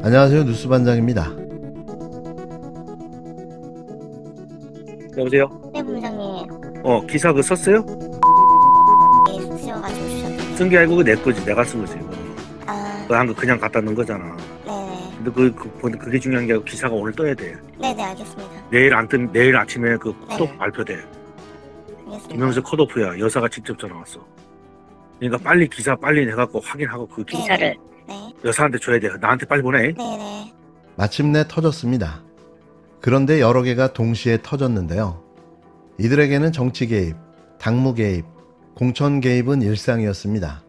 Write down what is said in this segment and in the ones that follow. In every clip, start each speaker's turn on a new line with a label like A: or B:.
A: 안녕하세요. 뉴스반장입니다.
B: 여보세요?
C: 네, 본부장님.
B: 기사 그거 썼어요?
C: 네, 쓰셔가지고 주셨던데.
B: 쓴 게 아니고 내 거지. 내가 쓴 거지.
C: 아,
B: 그거 한 거 그냥 갖다 넣은 거잖아.
C: 네네.
B: 근데 그게 중요한 게 아니고 기사가 오늘 떠야 돼.
C: 네네, 알겠습니다.
B: 내일 아침에 그 컷오프
C: 네.
B: 발표돼.
C: 알겠습니다.
B: 김영수 컷오프야. 여사가 직접 전화 왔어. 그러니까 빨리 기사 빨리 내갖고 확인하고 그
C: 기사를. 네.
B: 여사한테 줘야 돼. 나한테 빨리 보내.
C: 네네.
A: 마침내 터졌습니다. 그런데 여러 개가 동시에 터졌는데요. 이들에게는 정치 개입, 당무 개입, 공천 개입은 일상이었습니다.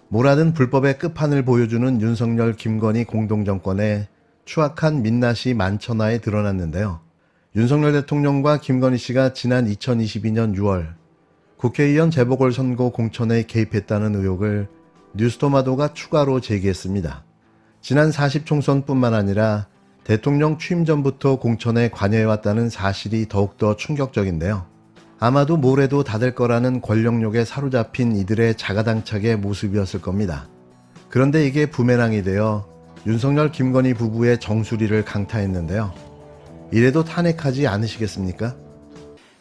A: 뭐라든 불법의 끝판을 보여주는 윤석열, 김건희 공동정권의 추악한 민낯이 만천하에 드러났는데요. 윤석열 대통령과 김건희 씨가 지난 2022년 6월 국회의원 재보궐선거 공천에 개입했다는 의혹을 뉴스토마토가 추가로 제기했습니다. 지난 40총선뿐만 아니라 대통령 취임 전부터 공천에 관여해왔다는 사실이 더욱더 충격적인데요. 아마도 뭘 해도 다 될 거라는 권력욕에 사로잡힌 이들의 자가당착의 모습이었을 겁니다. 그런데 이게 부메랑이 되어 윤석열, 김건희 부부의 정수리를 강타했는데요. 이래도 탄핵하지 않으시겠습니까?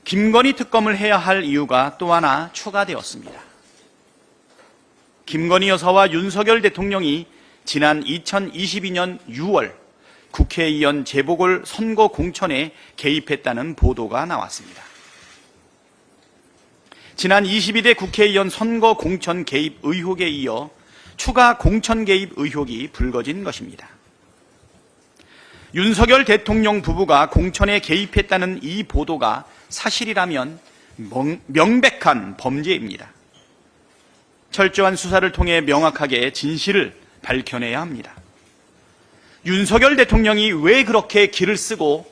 D: 김건희 특검을 해야 할 이유가 또 하나 추가되었습니다. 김건희 여사와 윤석열 대통령이 지난 2022년 6월 국회의원 재보궐 선거 공천에 개입했다는 보도가 나왔습니다. 지난 22대 국회의원 선거 공천 개입 의혹에 이어 추가 공천 개입 의혹이 불거진 것입니다. 윤석열 대통령 부부가 공천에 개입했다는 이 보도가 사실이라면 명백한 범죄입니다. 철저한 수사를 통해 명확하게 진실을 밝혀내야 합니다. 윤석열 대통령이 왜 그렇게 기를 쓰고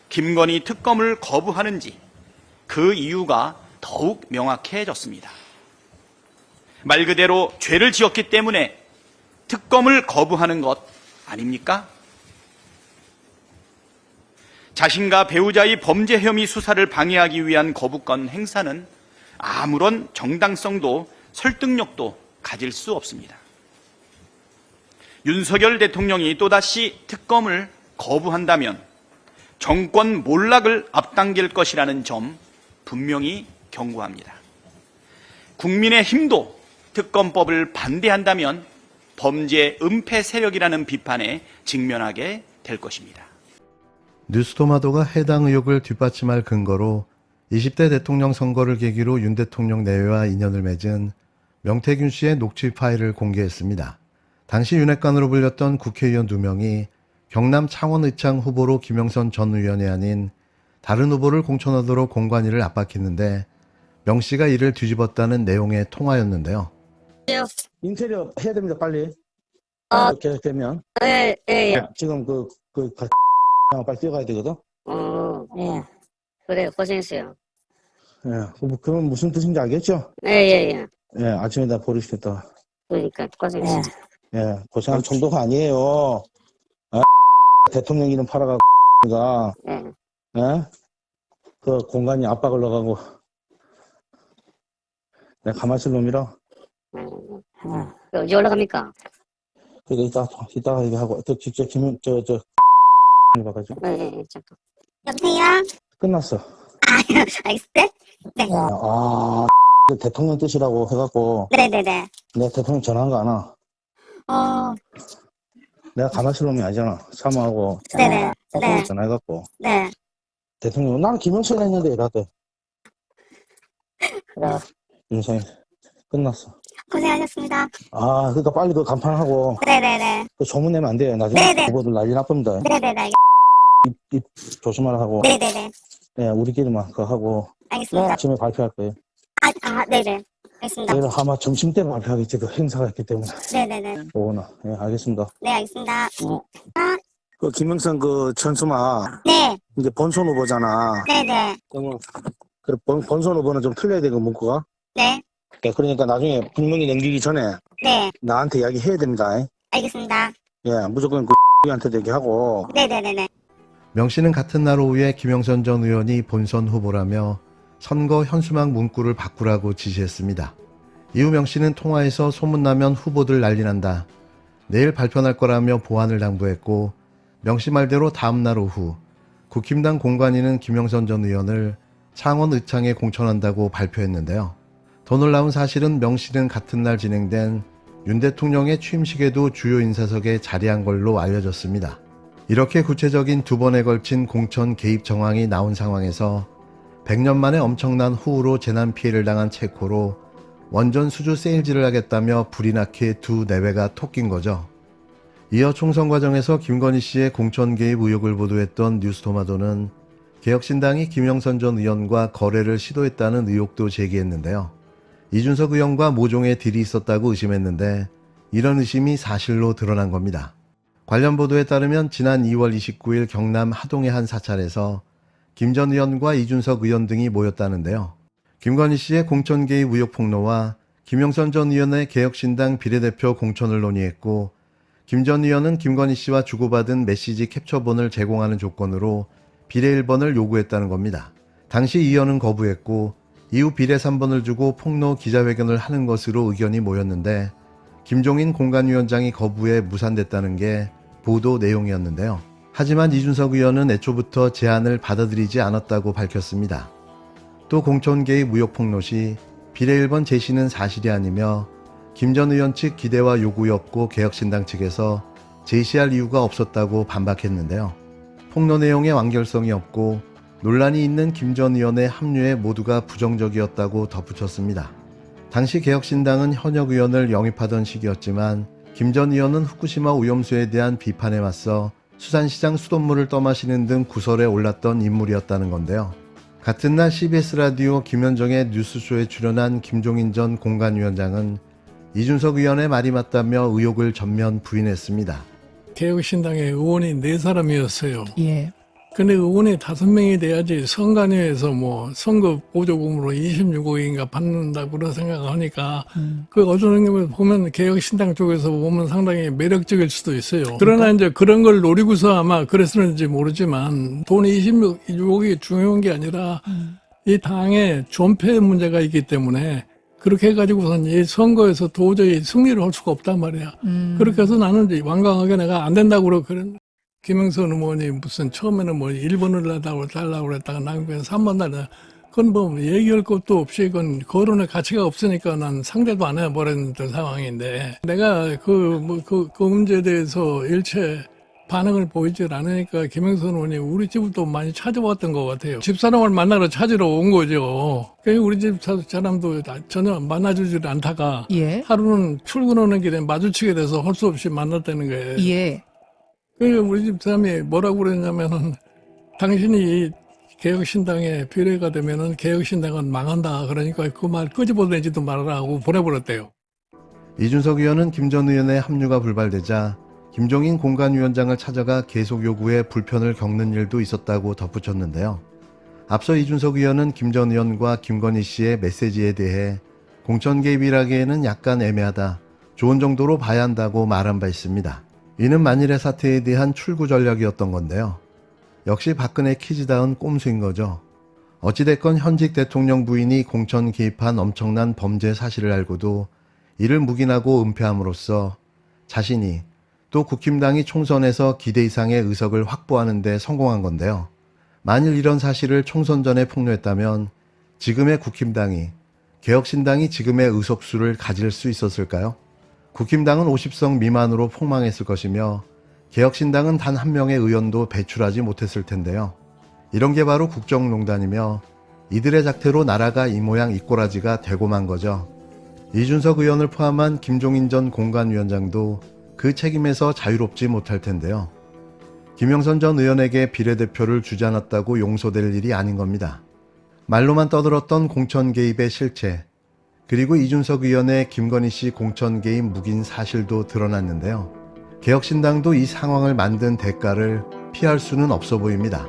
D: 김건희 특검을 거부하는지 그 이유가 더욱 명확해졌습니다. 말 그대로 죄를 지었기 때문에 특검을 거부하는 것 아닙니까? 자신과 배우자의 범죄 혐의 수사를 방해하기 위한 거부권 행사는 아무런 정당성도 설득력도 가질 수 없습니다. 윤석열 대통령이 또다시 특검을 거부한다면 정권 몰락을 앞당길 것이라는 점 분명히 경고합니다. 국민의힘도 특검법을 반대한다면 범죄 은폐 세력이라는 비판에 직면하게 될 것입니다.
A: 뉴스토마토가 해당 의혹을 뒷받침할 근거로 20대 대통령 선거를 계기로 윤 대통령 내외와 인연을 맺은 명태균 씨의 녹취 파일을 공개했습니다. 당시 윤핵관으로 불렸던 국회의원 2명이 경남 창원의창 후보로 김영선 전 의원이 아닌 다른 후보를 공천하도록 공관위를 압박했는데 명 씨가 이를 뒤집었다는 내용의 통화였는데요.
E: 인테리어 해야 됩니다, 빨리. 이렇게 되면.
F: 예.
E: 지금 빨리 뛰어가야 되거든?
F: 예. 그래요. 고생했어요.
E: 예. 그건 무슨 뜻인지 알겠죠?
F: 예.
E: 예, 아침에다 버리시겠다.
F: 그러니까 고생했어요.
E: 예, 고생할 정도가 아니에요. 대통령 이름 팔아가고,
F: 예.
E: 예? 그 공간이 압박을 넣어가고, 내가 가만히 있을 놈이라.
F: 언제 올라갑니까?
E: 그러니까 이따가 얘기하고, 직접 해봐가지고.
F: 예. 잠깐.
C: 여보세요?
E: 끝났어.
C: 알겠어요? 네.
E: 대통령 뜻이라고 해갖고,
C: 네네네.
E: 내가 대통령 전화한 거 아나? 내가 가만히 있을 놈이 아니잖아. 사모하고,
C: 네네.
E: 대통령
C: 네.
E: 전화해갖고.
C: 네.
E: 대통령, 나는 김영철 했는데, 이라대.
F: 그래.
E: 윤석열. 끝났어.
C: 고생하셨습니다.
E: 그러니까 빨리 그 간판하고,
C: 네네네.
E: 그 소문 내면 안 돼요. 나중에
C: 네네.
E: 후보들 난리 나쁩니다.
C: 네네네.
E: 입 조심하라 하고,
C: 네네네.
E: 예, 우리끼리만 그거 하고,
C: 알겠습니다.
E: 아침에 발표할 거예요.
C: 네네. 알겠습니다.
E: 내일 아마 점심 때 발표하겠지, 그 행사가 있기 때문에.
C: 네네네.
E: 오나. 예, 알겠습니다.
C: 네, 알겠습니다.
E: 그 김영선 그 천수마,
C: 네.
E: 이제 본선 후보잖아.
C: 네네.
E: 그러면, 그 본선 후보는 좀 틀려야 되고, 문구가.
C: 네.
E: 예, 그러니까 나중에 분명히 넘기기 전에
C: 네.
E: 나한테 이야기 해야 됩니다.
C: 알겠습니다.
E: 예, 무조건 한테도 얘기하고.
C: 네네네네.
A: 명 씨는 같은 날 오후에 김영선 전 의원이 본선 후보라며 선거 현수막 문구를 바꾸라고 지시했습니다. 이후 명 씨는 통화에서 소문나면 후보들 난리 난다. 내일 발표할 거라며 보안을 당부했고 명씨 말대로 다음날 오후 국힘당 공관위는 김영선 전 의원을 창원 의창에 공천한다고 발표했는데요. 더 놀라운 사실은 명씨는 같은 날 진행된 윤 대통령의 취임식에도 주요 인사석에 자리한 걸로 알려졌습니다. 이렇게 구체적인 두 번에 걸친 공천 개입 정황이 나온 상황에서 100년 만에 엄청난 호우로 재난 피해를 당한 체코로 원전 수주 세일즈를 하겠다며 불이 나게 두 내외가 톡낀 거죠. 이어 총선 과정에서 김건희 씨의 공천 개입 의혹을 보도했던 뉴스토마토는 개혁신당이 김영선 전 의원과 거래를 시도했다는 의혹도 제기했는데요. 이준석 의원과 모종의 딜이 있었다고 의심했는데 이런 의심이 사실로 드러난 겁니다. 관련 보도에 따르면 지난 2월 29일 경남 하동의 한 사찰에서 김 전 의원과 이준석 의원 등이 모였다는데요. 김건희 씨의 공천 개입 의혹 폭로와 김영선 전 의원의 개혁신당 비례대표 공천을 논의했고 김 전 의원은 김건희 씨와 주고받은 메시지 캡처본을 제공하는 조건으로 비례 1번을 요구했다는 겁니다. 당시 이 의원은 거부했고 이후 비례 3번을 주고 폭로 기자회견을 하는 것으로 의견이 모였는데 김종인 공관위원장이 거부해 무산됐다는 게 보도 내용이었는데요. 하지만 이준석 의원은 애초부터 제안을 받아들이지 않았다고 밝혔습니다. 또 공천 개입 의혹 폭로 시 비례 1번 제시는 사실이 아니며 김 전 의원 측 기대와 요구이 없고 개혁신당 측에서 제시할 이유가 없었다고 반박했는데요. 폭로 내용에 완결성이 없고 논란이 있는 김 전 의원의 합류에 모두가 부정적이었다고 덧붙였습니다. 당시 개혁신당은 현역 의원을 영입하던 시기였지만 김 전 의원은 후쿠시마 오염수에 대한 비판에 맞서 수산시장 수돗물을 떠마시는 등 구설에 올랐던 인물이었다는 건데요. 같은 날 CBS 라디오 김현정의 뉴스쇼에 출연한 김종인 전 공관위원장은 이준석 의원의 말이 맞다며 의혹을 전면 부인했습니다.
G: 개혁신당의 의원이 4사람이었어요.
H: 예.
G: 근데 의원이 5명이 돼야지 선관위에서 뭐 선거 보조금으로 26억인가 받는다고 그런 생각을 하니까 그 어떤 경우에 보면 개혁신당 쪽에서 보면 상당히 매력적일 수도 있어요. 그러나 이제 그런 걸 노리고서 아마 그랬었는지 모르지만 돈 26억이 중요한 게 아니라 이 당의 존폐 문제가 있기 때문에 그렇게 해가지고선 이 선거에서 도저히 승리를 할 수가 없단 말이야. 그렇게 해서 나는 이제 완강하게 내가 안 된다고 그런 김영선 의원이 무슨 처음에는 뭐 1번을 달라고 그랬다가 나중에 3번 달라. 그건 뭐 얘기할 것도 없이 그건 거론의 가치가 없으니까 난 상대도 안 해버렸던 상황인데 내가 그 문제에 대해서 일체 반응을 보이질 않으니까 김영선 의원이 우리 집을 또 많이 찾아왔던 것 같아요. 집사람을 만나러 찾으러 온 거죠. 그러니까 우리 집 사람도 전혀 만나주질 않다가
H: 예.
G: 하루는 출근하는 길에 마주치게 돼서 할 수 없이 만났다는 거예요.
H: 예.
G: 그러니까 우리 집 사람이 뭐라고 그랬냐면은 당신이 개혁신당에 비례가 되면은 개혁신당은 망한다. 그러니까 그 말 끄집어내지도 말아라 하고 보내버렸대요.
A: 이준석 의원은 김 전 의원의 합류가 불발되자 김종인 공관위원장을 찾아가 계속 요구에 불편을 겪는 일도 있었다고 덧붙였는데요. 앞서 이준석 의원은 김 전 의원과 김건희 씨의 메시지에 대해 공천 개입이라기에는 약간 애매하다, 좋은 정도로 봐야 한다고 말한 바 있습니다. 이는 만일의 사태에 대한 출구 전략이었던 건데요. 역시 박근혜 키즈다운 꼼수인 거죠. 어찌됐건 현직 대통령 부인이 공천 개입한 엄청난 범죄 사실을 알고도 이를 묵인하고 은폐함으로써 자신이 또 국힘당이 총선에서 기대 이상의 의석을 확보하는 데 성공한 건데요. 만일 이런 사실을 총선 전에 폭로했다면 지금의 국힘당이, 개혁신당이 지금의 의석수를 가질 수 있었을까요? 국힘당은 50석 미만으로 폭망했을 것이며 개혁신당은 단 한 명의 의원도 배출하지 못했을 텐데요. 이런 게 바로 국정농단이며 이들의 작태로 나라가 이 모양 이 꼬라지가 되고 만 거죠. 이준석 의원을 포함한 김종인 전 공관위원장도 그 책임에서 자유롭지 못할 텐데요. 김영선 전 의원에게 비례대표를 주지 않았다고 용서될 일이 아닌 겁니다. 말로만 떠들었던 공천 개입의 실체, 그리고 이준석 의원의 김건희 씨 공천 개입 묵인 사실도 드러났는데요. 개혁신당도 이 상황을 만든 대가를 피할 수는 없어 보입니다.